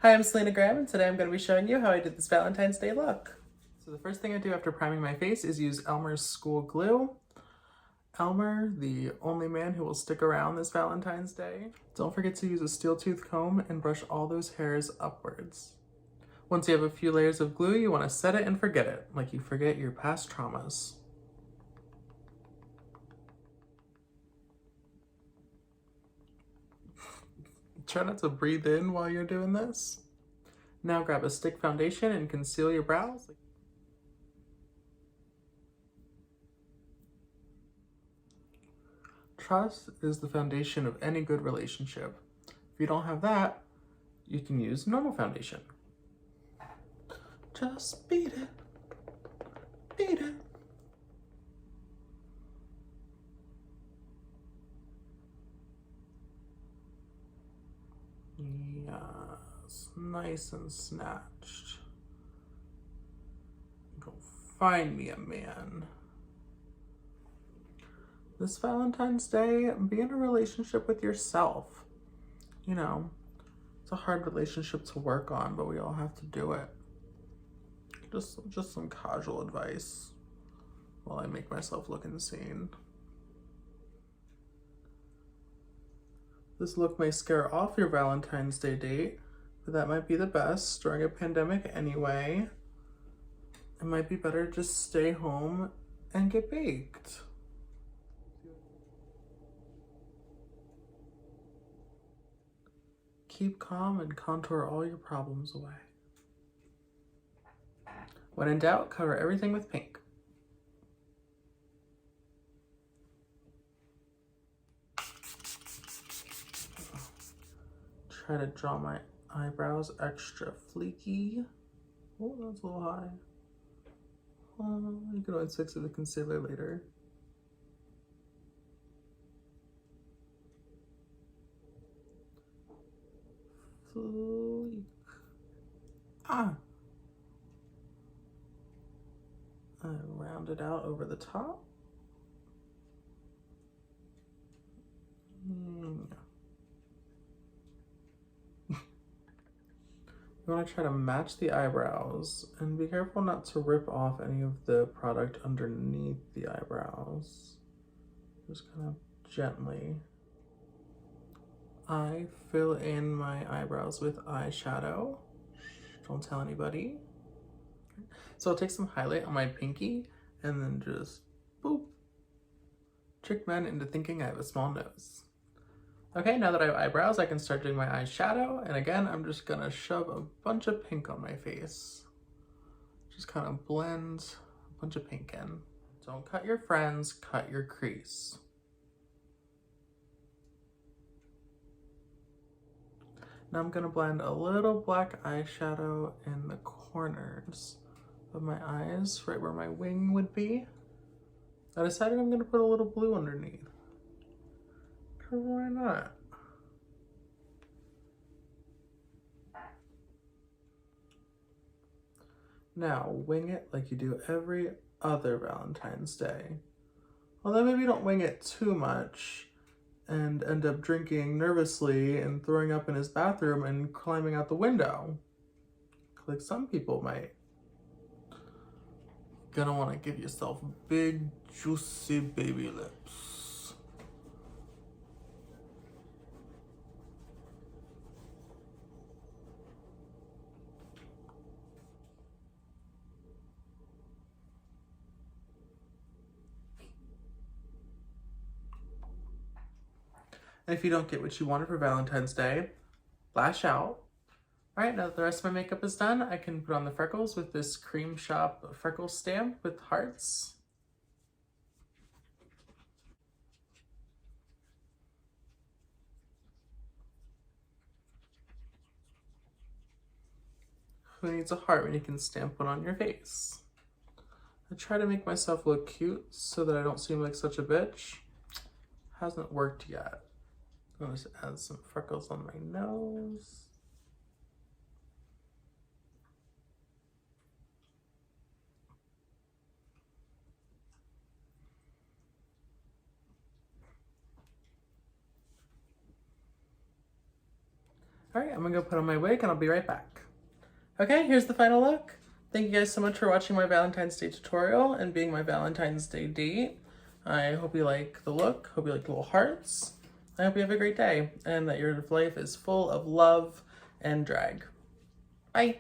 Hi, I'm Selena Graham, and today I'm going to be showing you how I did this Valentine's Day look. So the first thing I do after priming my face is use Elmer's School Glue. Elmer, the only man who will stick around this Valentine's Day. Don't forget to use a steel tooth comb and brush all those hairs upwards. Once you have a few layers of glue, you want to set it and forget it, like you forget your past traumas. Try not to breathe in while you're doing this. Now grab a stick foundation and conceal your brows. Trust is the foundation of any good relationship. If you don't have that, you can use normal foundation. Just beat it. Beat it. Yes, nice and snatched. Go find me a man. This Valentine's Day, be in a relationship with yourself. You know, it's a hard relationship to work on, but we all have to do it. Just some casual advice while I make myself look insane. This look may scare off your Valentine's Day date, but that might be the best during a pandemic anyway. It might be better to just stay home and get baked. Keep calm and contour all your problems away. When in doubt, cover everything with pink. Try to draw my eyebrows extra fleeky. Oh, that's a little high. Oh, you can always fix it with concealer later. Fleek. Ah! I round it out over the top. You want to try to match the eyebrows and be careful not to rip off any of the product underneath the eyebrows. Just kind of gently. I fill in my eyebrows with eyeshadow. Don't tell anybody. So I'll take some highlight on my pinky and then just boop. Trick men into thinking I have a small nose. Okay, now that I have eyebrows, I can start doing my eyeshadow. And again, I'm just gonna shove a bunch of pink on my face. Just kind of blend a bunch of pink in. Don't cut your friends, cut your crease. Now I'm gonna blend a little black eyeshadow in the corners of my eyes, right where my wing would be. I decided I'm gonna put a little blue underneath. Why not? Now wing it like you do every other Valentine's Day. Although maybe don't wing it too much and end up drinking nervously and throwing up in his bathroom and climbing out the window. Like some people might. Gonna want to give yourself big, juicy baby lips. And if you don't get what you wanted for Valentine's Day, lash out. All right, now that the rest of my makeup is done, I can put on the freckles with this Cream Shop freckle stamp with hearts. Who needs a heart when you can stamp one on your face? I try to make myself look cute so that I don't seem like such a bitch. Hasn't worked yet. I'm gonna just add some freckles on my nose. All right, I'm gonna go put on my wig and I'll be right back. Okay, here's the final look. Thank you guys so much for watching my Valentine's Day tutorial and being my Valentine's Day date. I hope you like the look, hope you like the little hearts. I hope you have a great day and that your life is full of love and drag. Bye.